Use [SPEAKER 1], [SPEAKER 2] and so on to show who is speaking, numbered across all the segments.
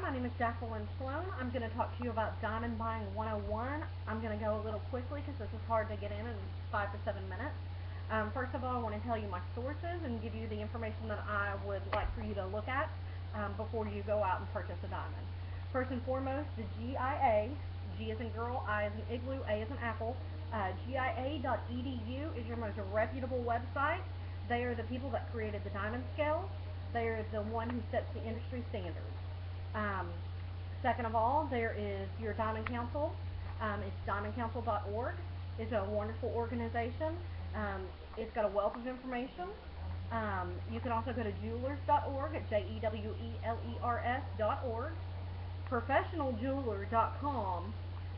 [SPEAKER 1] my name is Jacqueline Sloan. I'm going to talk to you about Diamond Buying 101. I'm going to go a little quickly because this is hard to get in 5 to 7 minutes. First of all, I want to tell you my sources and give you the information that I would like for you to look at before you go out and purchase a diamond. First and foremost, the GIA, G as in girl, I as in igloo, A as in apple. GIA.edu is your most reputable website. They are the people that created the diamond scale. They are the one who sets the industry standards. Second of all, there is your Diamond Council. It's diamondcouncil.org. It's a wonderful organization. It's got a wealth of information. You can also go to jewelers.org at jewelers.org, professionaljeweler.com,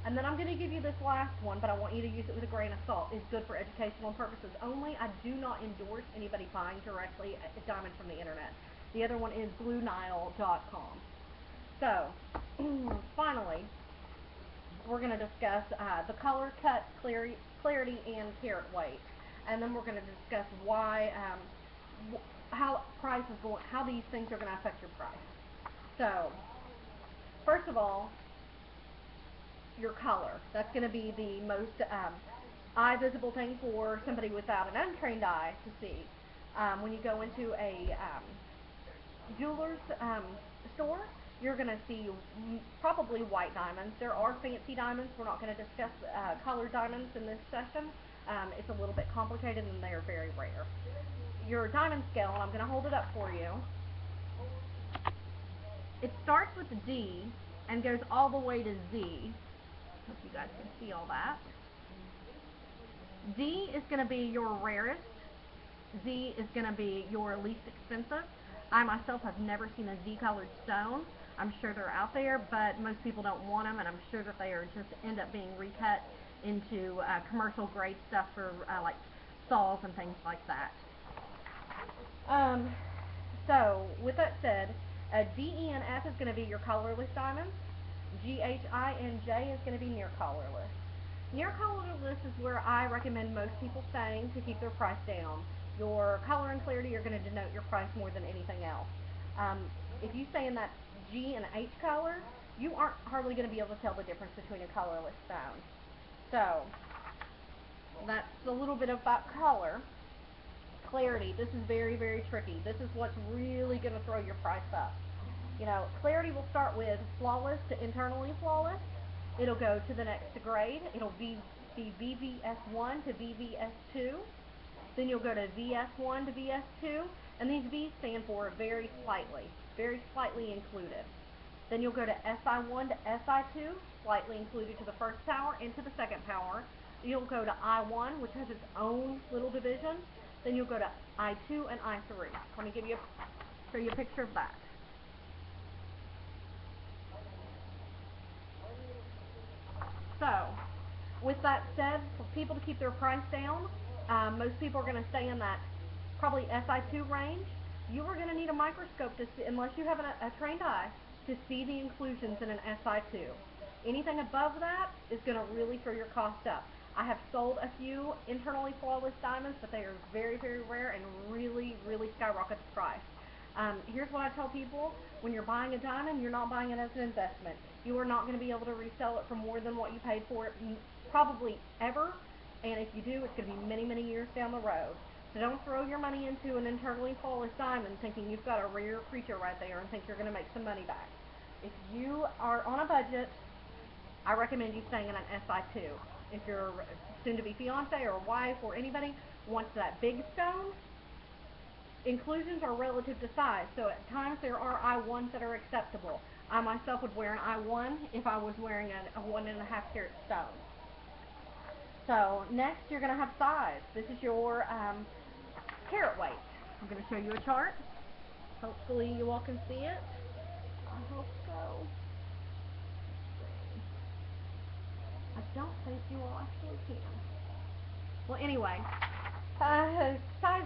[SPEAKER 1] and then I'm going to give you this last one, but I want you to use it with a grain of salt. It's good for educational purposes only. I do not endorse anybody buying directly a diamond from the internet. The other one is bluenile.com. So, finally, we're going to discuss the color, cut, clarity, and carat weight. And then we're going to discuss why, how these things are going to affect your price. So, first of all, your color. That's going to be the most eye visible thing for somebody without an untrained eye to see. When you go into a jeweler's store, you're going to see probably white diamonds. There are fancy diamonds. We're not going to discuss colored diamonds in this session. It's a little bit complicated and they are very rare. Your diamond scale, and I'm going to hold it up for you. It starts with D and goes all the way to Z. Hope you guys can see all that. D is going to be your rarest. Z is going to be your least expensive. I myself have never seen a Z-colored stone. I'm sure they're out there, but most people don't want them, and I'm sure that they are just end up being recut into commercial grade stuff for like saws and things like that. So with that said, DE and F is going to be your colorless diamonds. GHI and J is going to be near colorless. Near colorless is where I recommend most people staying to keep their price down. Your color and clarity are going to denote your price more than anything else. If you stay in that G and H color, you aren't hardly going to be able to tell the difference between a colorless stone. So, that's a little bit about color. Clarity, this is very, very tricky. This is what's really going to throw your price up. You know, clarity will start with flawless to internally flawless. It'll go to the next grade. It'll be VVS1 to VVS2. Then you'll go to VS1 to VS2. And these V's stand for very slightly included. Then you'll go to SI1 to SI2, slightly included to the first power and to the second power. You'll go to I1, which has its own little division. Then you'll go to I2 and I3. Let me show you a picture of that. So, with that said, for people to keep their price down, most people are going to stay in that probably SI2 range. You are going to need a microscope to see, unless you have a trained eye, to see the inclusions in an SI2. Anything above that is going to really throw your cost up. I have sold a few internally flawless diamonds, but they are very, very rare and really, really skyrocket the price. Here's what I tell people: when you're buying a diamond, you're not buying it as an investment. You are not going to be able to resell it for more than what you paid for it, probably ever, and if you do, it's going to be many, many years down the road. So don't throw your money into an internally flawless diamond thinking you've got a rare creature right there and think you're going to make some money back. If you are on a budget, I recommend you staying in an SI2. If your soon-to-be fiance or wife or anybody wants that big stone, inclusions are relative to size. So at times there are I1s that are acceptable. I myself would wear an I1 if I was wearing a 1.5 carat stone. So next you're going to have size. This is your carat weight. I'm going to show you a chart. Hopefully you all can see it. I hope so. I don't think you all actually can. Well, anyway, size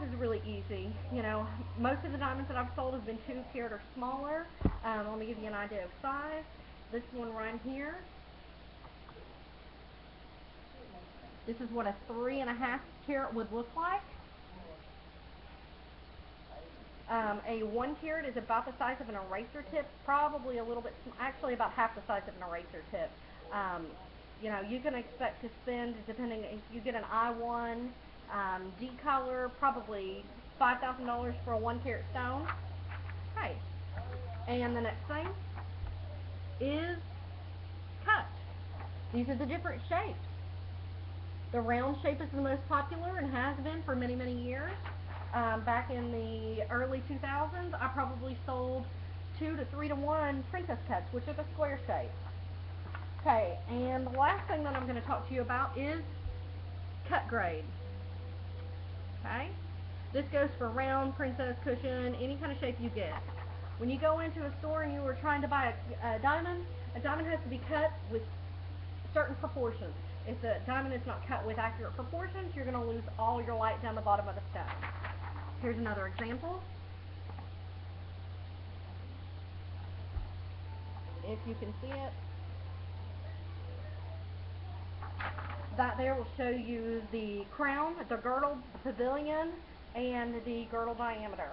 [SPEAKER 1] is really easy. You know, most of the diamonds that I've sold have been 2 carat or smaller. Let me give you an idea of size. This one right here. This is what a 3.5 carat would look like. A 1 carat is about the size of an eraser tip, probably a little bit, actually about half the size of an eraser tip. You know, you can expect to spend, depending if you get an I1 D color, probably $5,000 for a 1 carat stone. Okay, and the next thing is cut. These are the different shapes. The round shape is the most popular and has been for many, many years. Back in the early 2000s, I probably sold 2 to 3 to 1 princess cuts, which are the square shape. Okay, and the last thing that I'm going to talk to you about is cut grade. Okay, this goes for round, princess, cushion, any kind of shape you get. When you go into a store and you are trying to buy a diamond has to be cut with certain proportions. If the diamond is not cut with accurate proportions, you're going to lose all your light down the bottom of the stone. Here's another example. If you can see it, that there will show you the crown, the girdle, the pavilion, and the girdle diameter.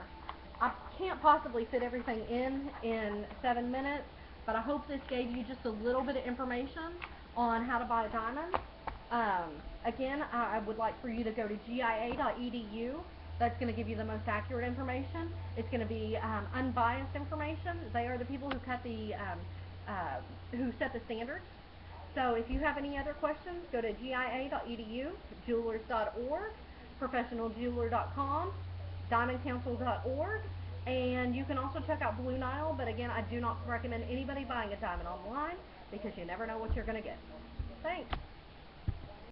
[SPEAKER 1] I can't possibly fit everything in 7 minutes, but I hope this gave you just a little bit of information on how to buy a diamond. Again, I would like for you to go to gia.edu. That's going to give you the most accurate information. It's going to be unbiased information. They are the people who cut the who set the standards. So if you have any other questions, go to gia.edu, jewelers.org, professionaljeweler.com, diamondcouncil.org, and you can also check out Blue Nile, but again, I do not recommend anybody buying a diamond online because you never know what you're going to get. Thanks.